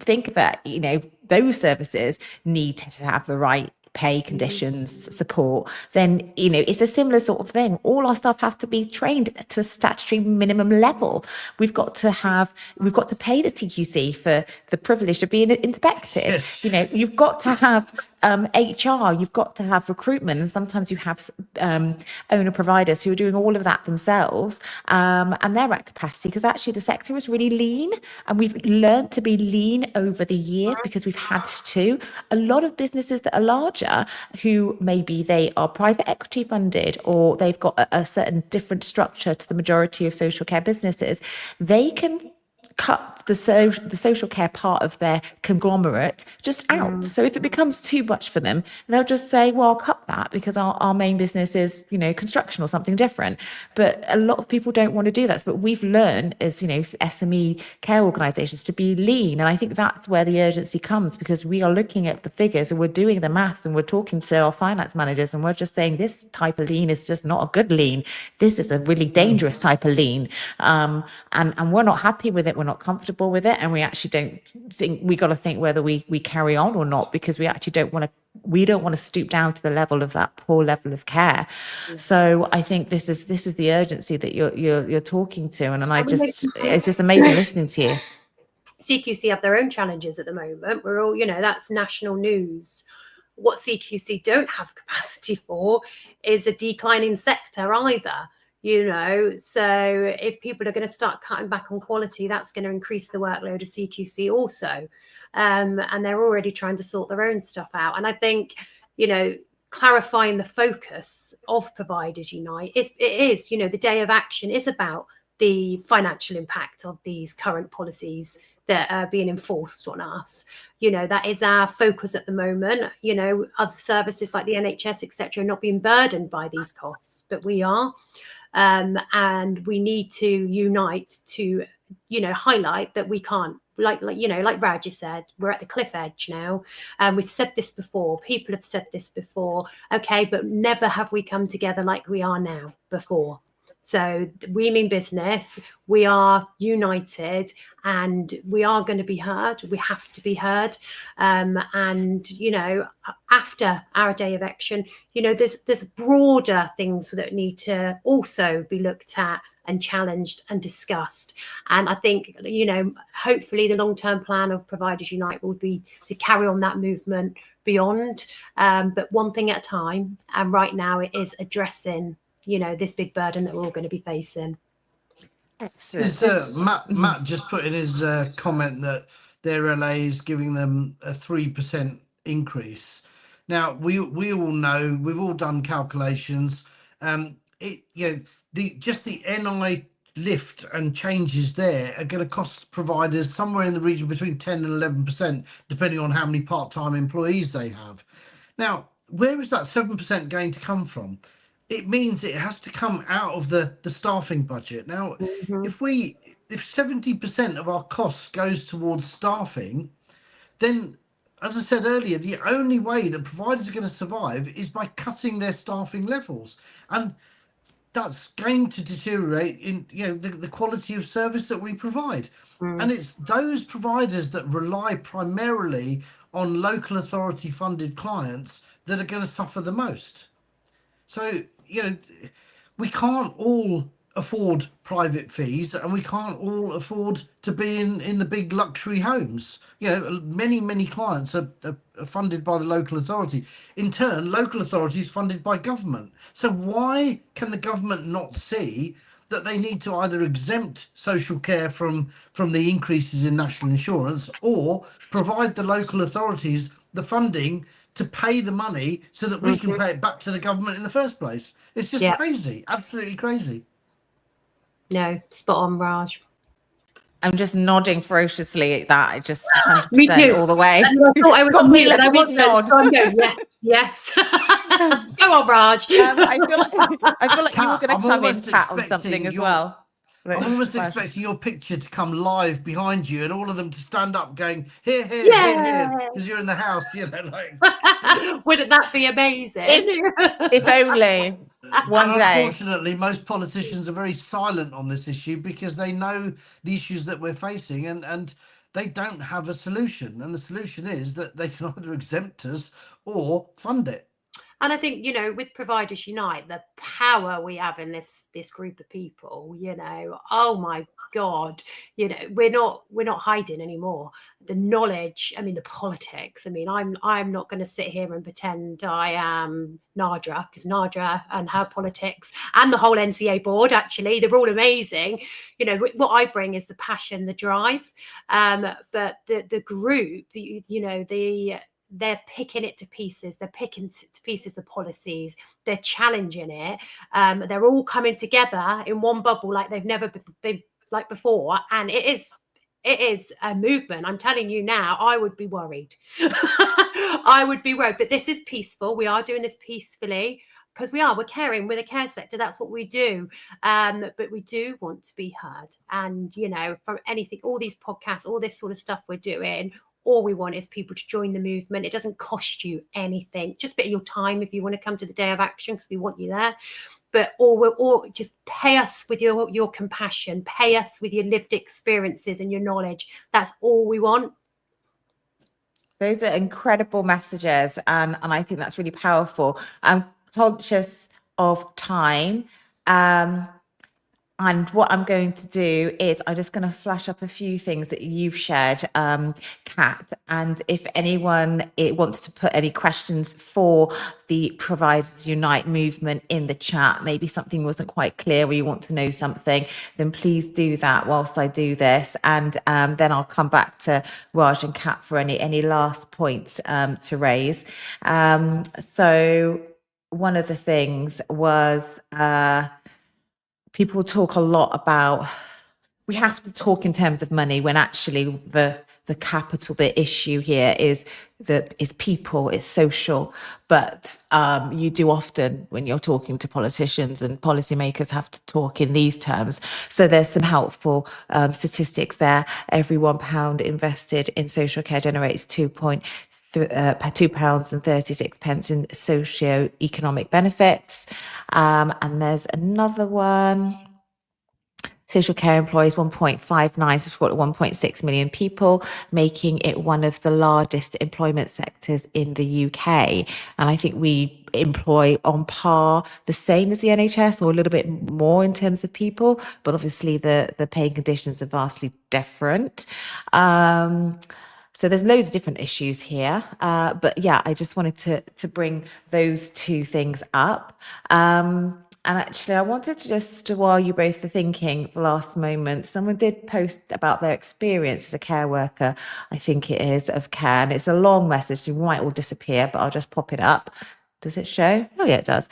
think that, you know, those services need to have the right pay conditions, support, then, you know, it's a similar sort of thing. All our staff have to be trained to a statutory minimum level. We've got to pay the TQC for the privilege of being inspected. You know, you've got to have HR, you've got to have recruitment, and sometimes you have owner providers who are doing all of that themselves, and they're at capacity because actually the sector is really lean, and we've learned to be lean over the years because we've had to. A lot of businesses that are larger, who maybe they are private equity funded or they've got a certain different structure to the majority of social care businesses, they can cut the social care part of their conglomerate just out. So if it becomes too much for them, they'll just say, well, I'll cut that because our main business is, you know, construction or something different. But a lot of people don't want to do that. But we've learned as, you know, SME care organisations to be lean. And I think that's where the urgency comes, because we are looking at the figures and we're doing the maths and we're talking to our finance managers and we're just saying this type of lean is just not a good lean. This is a really dangerous type of lean. And we're not happy with it. We're not comfortable with it, and we actually don't think, we got to think whether we carry on or not, because we actually don't want to stoop down to the level of that poor level of care. So I think this is the urgency that you're talking to, and it's just amazing listening to you. CQC have their own challenges at the moment. We're all, you know, that's national news. What CQC don't have capacity for is a declining sector either. You know, so if people are going to start cutting back on quality, that's going to increase the workload of CQC also. And they're already trying to sort their own stuff out. And I think, you know, clarifying the focus of Providers Unite, it is, you know, the day of action is about the financial impact of these current policies that are being enforced on us. You know, that is our focus at the moment. You know, other services like the NHS, etc., are not being burdened by these costs, but we are. And we need to unite to, you know, highlight that we can't, like you know, like Raja said, we're at the cliff edge now. And we've said this before, people have said this before, okay, but never have we come together like we are now before. So we mean business, we are united, and we are going to be heard. We have to be heard. And, you know, after our day of action, you know, there's broader things that need to also be looked at and challenged and discussed. And I think, you know, hopefully the long-term plan of Providers Unite will be to carry on that movement beyond, but one thing at a time. And right now it is addressing, you know, this big burden that we're all going to be facing. Excellent. Matt just put in his comment that their LA is giving them a 3% increase. Now we all know, we've all done calculations. You know, the NI lift and changes there are going to cost providers somewhere in the region between 10 and 11%, depending on how many part-time employees they have. Now, where is that 7% going to come from? It means it has to come out of the staffing budget. Now, if 70% of our costs goes towards staffing, then, as I said earlier, the only way that providers are going to survive is by cutting their staffing levels. And that's going to deteriorate in, you know, the quality of service that we provide. And it's those providers that rely primarily on local authority funded clients that are going to suffer the most. So, you know, we can't all afford private fees, and we can't all afford to be in the big luxury homes. You know, many clients are funded by the local authority. In turn, local authority is funded by government. So why can the government not see that they need to either exempt social care from the increases in national insurance, or provide the local authorities the funding to pay the money so that we can pay it back to the government in the first place. It's just crazy, absolutely crazy. No, spot on, Raj. I'm just nodding ferociously at that. I just 100% Me too. all the way. And I thought I was Got on me mute, but I like a big wasn't. nod. So I'm going, yes. Go on, Raj. I feel like you were Kat, going I'm to come in, almost Kat, on something expecting as your- well. I'm almost expecting your picture to come live behind you and all of them to stand up going, here, because you're in the house, you know, like. Wouldn't that be amazing? If only one day. Unfortunately, most politicians are very silent on this issue because they know the issues that we're facing, and they don't have a solution. And the solution is that they can either exempt us or fund it. And I think, you know, with Providers Unite, the power we have in this group of people, you know, oh my God, you know, we're not hiding anymore. The knowledge, I mean, the politics. I mean, I'm not going to sit here and pretend I am Nadra, because Nadra and her politics and the whole NCA board, actually, they're all amazing. You know, what I bring is the passion, the drive. But the group, you know, they're picking it to pieces. They're picking to pieces the policies. They're challenging it. They're all coming together in one bubble like they've never been like before. And it is a movement. I'm telling you now, I would be worried. I would be worried. But this is peaceful. We are doing this peacefully because we're caring. We're the care sector. That's what we do. But we do want to be heard. And, you know, from anything, all these podcasts, all this sort of stuff we're doing, all we want is people to join the movement. It doesn't cost you anything, just a bit of your time if you want to come to the Day of Action, because we want you there. But or just pay us with your compassion, pay us with your lived experiences and your knowledge. That's all we want. Those are incredible messages, and I think that's really powerful. I'm conscious of time. And what I'm going to do is I'm just going to flash up a few things that you've shared, Kat. And if anyone wants to put any questions for the Providers Unite movement in the chat, maybe something wasn't quite clear or you want to know something, then please do that whilst I do this. And then I'll come back to Raj and Kat for any last points to raise. So one of the things was... people talk a lot about, we have to talk in terms of money when actually the capital, the issue here is people, it's social. But you do often, when you're talking to politicians and policymakers, have to talk in these terms. So there's some helpful statistics there. Every £1 invested in social care generates £2.36 in socio-economic benefits. And there's another one. Social care employs 1.59 to support 1.6 million people, making it one of the largest employment sectors in the UK. And I think we employ on par the same as the NHS, or a little bit more in terms of people, but obviously the paying conditions are vastly different. So there's loads of different issues here. But yeah, I just wanted to bring those two things up. And actually, I wanted to just, while you both are thinking for last moment, someone did post about their experience as a care worker, I think it is, of care. And it's a long message, so it might all disappear, but I'll just pop it up. Does it show? Oh, yeah, it does.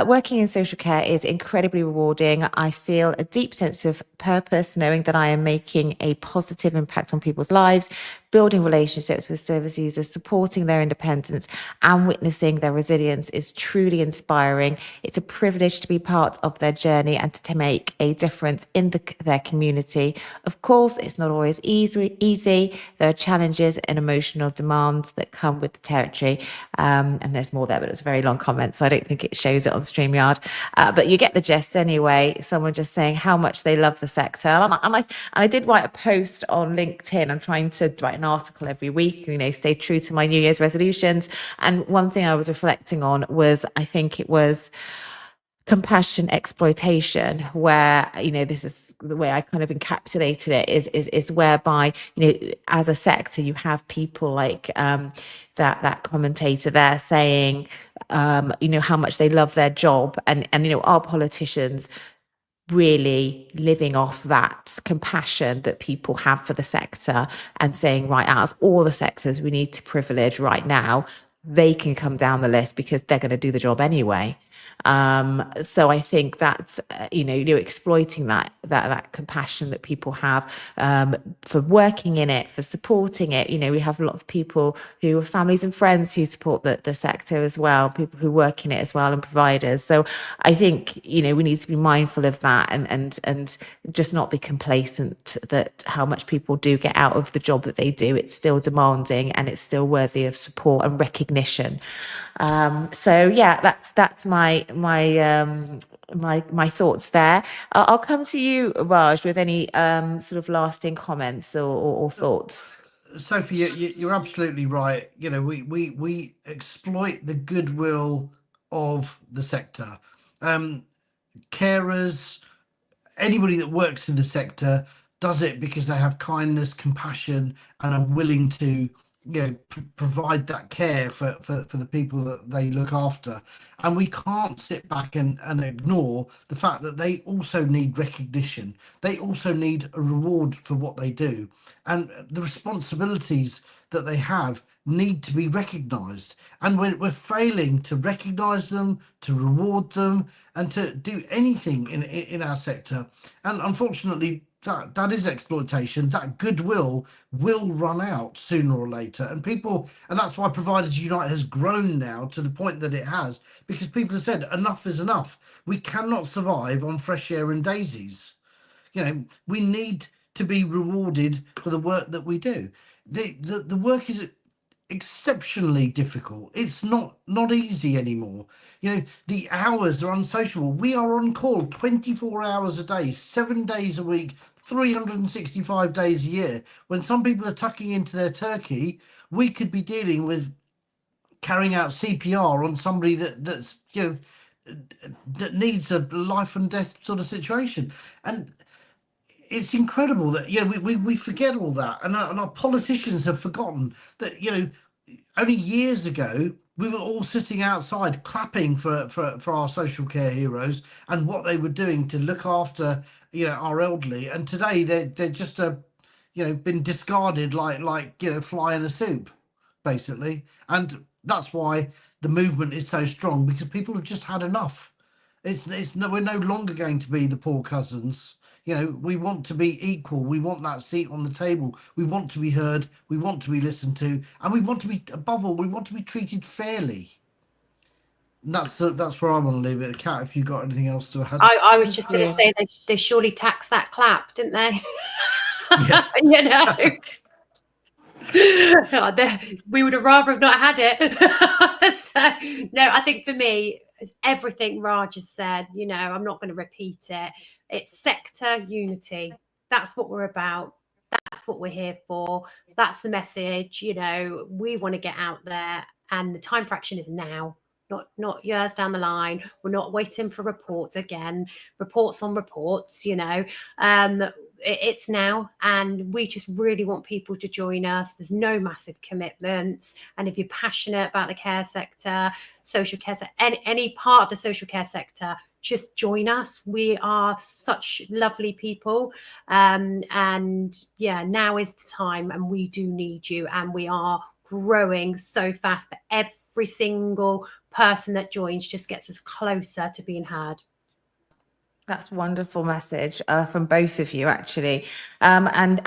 Working in social care is incredibly rewarding. I feel a deep sense of purpose, knowing that I am making a positive impact on people's lives, building relationships with service users, supporting their independence, and witnessing their resilience is truly inspiring. It's a privilege to be part of their journey and to make a difference in their community. Of course, it's not always easy. There are challenges and emotional demands that come with the territory. And there's more there, but it's a very long comment, so I don't think it shows it on StreamYard. But you get the gist anyway. Someone just saying how much they love the sector. And I did write a post on LinkedIn. I'm trying to write an article every week, stay true to my New Year's resolutions. And one thing I was reflecting on was, I think it was compassion exploitation, where this is the way I kind of encapsulated it, is whereby as a sector you have people like that commentator there saying how much they love their job, and our politicians really living off that compassion that people have for the sector and saying, right, out of all the sectors we need to privilege right now, they can come down the list because they're going to do the job anyway. So I think that's exploiting that compassion that people have for working in it, for supporting it. We have a lot of people who are families and friends who support the sector as well, people who work in it as well, and providers. So I think we need to be mindful of that and just not be complacent that how much people do get out of the job that they do. It's still demanding and it's still worthy of support and recognition. So yeah, that's my thoughts there. I'll come to you, Raj, with any sort of lasting comments or thoughts. Sophie, you're absolutely right. We exploit the goodwill of the sector. Carers, anybody that works in the sector does it because they have kindness, compassion, and are willing to provide that care for the people that they look after. And we can't sit back and ignore the fact that they also need recognition. They also need a reward for what they do, and the responsibilities that they have need to be recognized. And we're failing to recognize them, to reward them, and to do anything in our sector. And unfortunately, that is exploitation. That goodwill will run out sooner or later, and that's why Providers Unite has grown now to the point that it has, because people have said enough is enough. We cannot survive on fresh air and daisies. We need to be rewarded for the work that we do. The work is exceptionally difficult. It's not easy anymore. The hours are unsociable. We are on call 24 hours a day, 7 days a week, 365 days a year. When some people are tucking into their turkey, we could be dealing with carrying out CPR on somebody that's that needs a life and death sort of situation. And it's incredible that we forget all that, and our politicians have forgotten that only years ago we were all sitting outside clapping for our social care heroes and what they were doing to look after our elderly, and today they're just been discarded like fly in a soup, basically. And that's why the movement is so strong, because people have just had enough. We're no longer going to be the poor cousins. We want to be equal. We want that seat on the table. We want to be heard. We want to be listened to, and we want to be, above all, we want to be treated fairly. And that's where I want to leave it. Kat, if you got anything else to add? I was just going to say they surely taxed that clap, didn't they? Yeah. We would have rather have not had it. So no, I think for me, everything Raj has said, I'm not going to repeat it. It's sector unity. That's what we're about. That's what we're here for. That's the message. We want to get out there, and the time fraction is now, not years down the line. We're not waiting for reports again, reports on reports. It's now, and we just really want people to join us. There's no massive commitments, and if you're passionate about the care sector, social care, any part of the social care sector, just join us. We are such lovely people, and yeah, now is the time, and we do need you, and we are growing so fast. But every single person that joins just gets us closer to being heard. That's a wonderful message from both of you, actually. And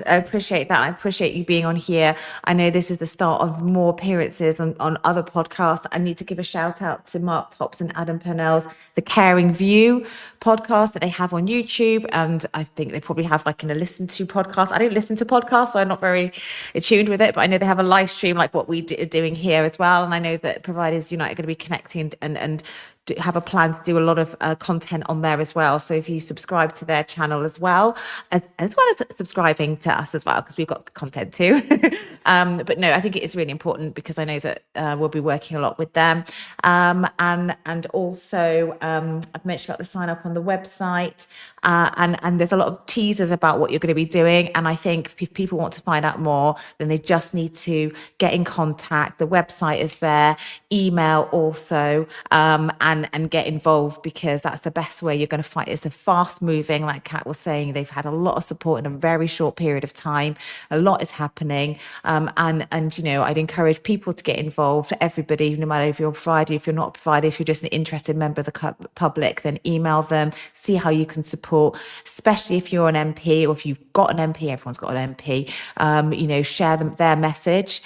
I appreciate that. I appreciate you being on here. I know this is the start of more appearances on other podcasts. I need to give a shout out to Mark Tops and Adam Purnell's The Caring View podcast that they have on YouTube. And I think they probably have like a listen to podcast. I don't listen to podcasts, so I'm not very attuned with it, but I know they have a live stream like what we are doing here as well. And I know that Providers Unite are going to be connecting and have a plan to do a lot of content on there as well. So if you subscribe to their channel as well as subscribing to us as well, because we've got content too. But no, I think it is really important, because I know that we'll be working a lot with them. And also I've mentioned about the sign up on the website, and there's a lot of teasers about what you're going to be doing. And I think if people want to find out more, then they just need to get in contact. The website is there, email also, and get involved, because that's the best way you're going to find. It's a fast moving, like Kat was saying, they've had a lot of support in a very short period of time. A lot is happening, and you know, I'd encourage people to get involved. Everybody, no matter if you're a provider, if you're not a provider, if you're just an interested member of the public, then email them, see how you can support, especially if you're an MP, or if you've got an MP. Everyone's got an MP. You know, share their message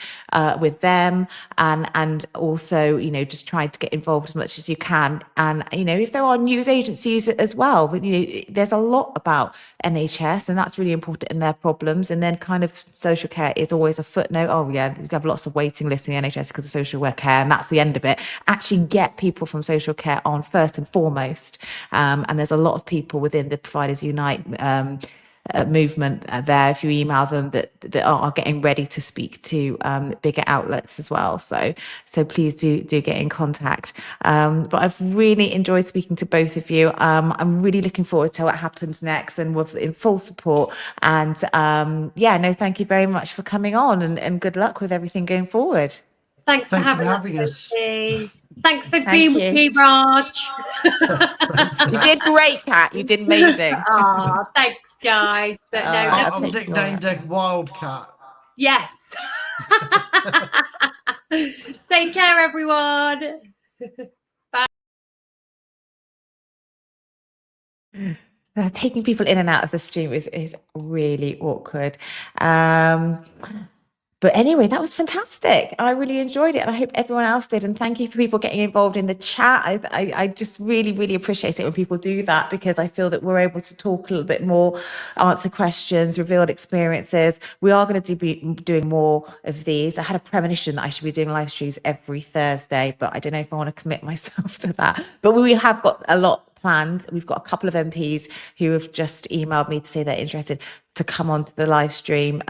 with them, and also, you know, just try to get involved as much as you can. And you know, if there are news agencies as well, you know, there's a lot about NHS, and that's really important in their problems. And then kind of social care is always a footnote. Oh yeah, you have lots of waiting lists in the NHS because of social work care, and that's the end of it. Actually get people from social care on first and foremost. And there's a lot of people within the Providers Unite movement there, if you email them, that are getting ready to speak to bigger outlets as well. So please do get in contact. But I've really enjoyed speaking to both of you. I'm really looking forward to what happens next, and we're in full support. And thank you very much for coming on, and good luck with everything going forward. Thanks for having us. Thanks for being with me, Raj. You did great, Kat. You did amazing. Oh, thanks, guys. But no, I'm nicknamed a Wildcat. Yes. Take care, everyone. Bye. Taking people in and out of the stream is really awkward. But anyway, that was fantastic. I really enjoyed it, and I hope everyone else did. And thank you for people getting involved in the chat. I just really, really appreciate it when people do that, because I feel that we're able to talk a little bit more, answer questions, reveal experiences. We are going to be doing more of these. I had a premonition that I should be doing live streams every Thursday, but I don't know if I want to commit myself to that. But we have got a lot planned. We've got a couple of MPs who have just emailed me to say they're interested to come onto the live stream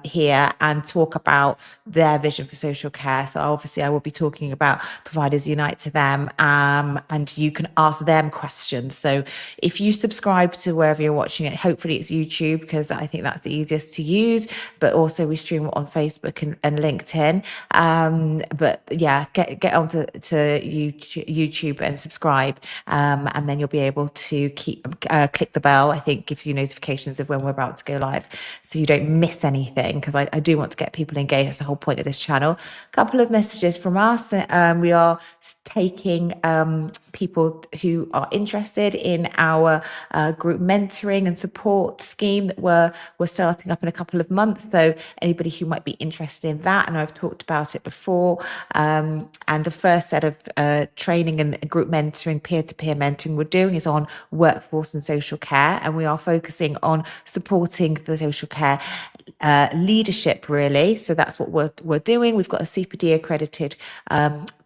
here and talk about their vision for social care. So obviously I will be talking about Providers Unite to them, and you can ask them questions. So if you subscribe to wherever you're watching it, hopefully it's YouTube, because I think that's the easiest to use, but also we stream it on Facebook and LinkedIn. But yeah, get onto YouTube and subscribe, and then you'll be able to click the bell. I think gives you notifications of when we're about to go live, so you don't miss anything, because I do want to get people engaged. That's the whole point of this channel. A couple of messages from us. We are taking people who are interested in our group mentoring and support scheme that we're starting up in a couple of months. So anybody who might be interested in that, and I've talked about it before, and the first set of training and group mentoring, peer-to-peer mentoring we're doing is on workforce and social care, and we are focusing on supporting the social care leadership, really. So that's what we're doing. We've got a CPD accredited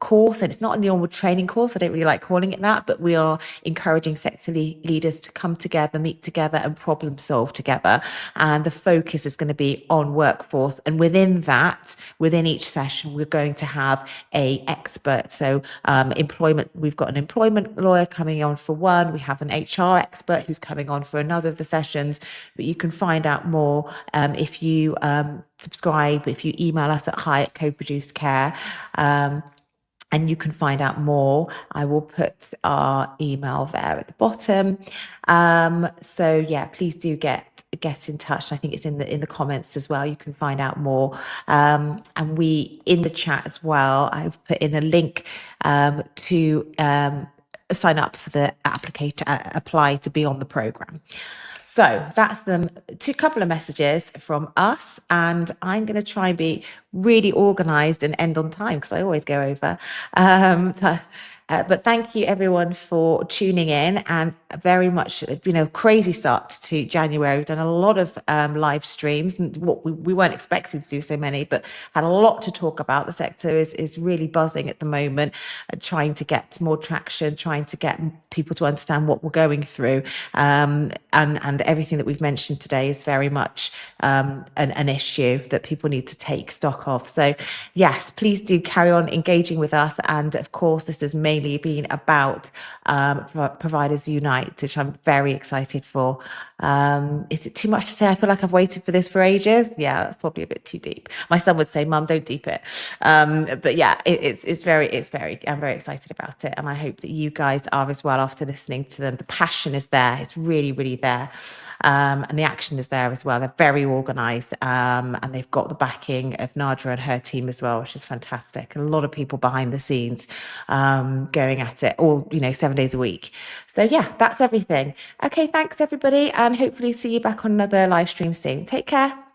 course, and it's not a normal training course. I don't really like calling it that, but we are encouraging sector leaders to come together, meet together, and problem solve together. And the focus is going to be on workforce, and within that, within each session, we're going to have a expert. So employment, we've got an employment lawyer coming on for one. We have an HR expert who's coming on for another of the sessions. But you can find out more if you subscribe, if you email us at hi@co-produce-care, and you can find out more. I will put our email there at the bottom. So yeah, please do get in touch. I think it's in the comments as well. You can find out more. And we in the chat as well, I've put in a link to sign up for the apply to be on the programme. So that's them. A couple of messages from us, and I'm going to try and be really organised and end on time, because I always go over. But thank you everyone for tuning in, and very much, crazy start to January. We've done a lot of live streams, and what we weren't expecting to do so many, but had a lot to talk about. The sector is really buzzing at the moment, trying to get more traction, trying to get people to understand what we're going through, and everything that we've mentioned today is very much an issue that people need to take stock bulk of. So yes, please do carry on engaging with us. And of course, this has mainly been about Providers Unite, which I'm very excited for. Is it too much to say? I feel like I've waited for this for ages. Yeah, that's probably a bit too deep. My son would say, Mum, don't deep it. But yeah, I'm very excited about it. And I hope that you guys are as well after listening to them. The passion is there. It's really, really there. And the action is there as well. They're very organised, and they've got the backing of Nadia and her team as well, which is fantastic. A lot of people behind the scenes going at it all, 7 days a week. So yeah, that's everything. Okay, thanks everybody, and hopefully see you back on another live stream soon. Take care.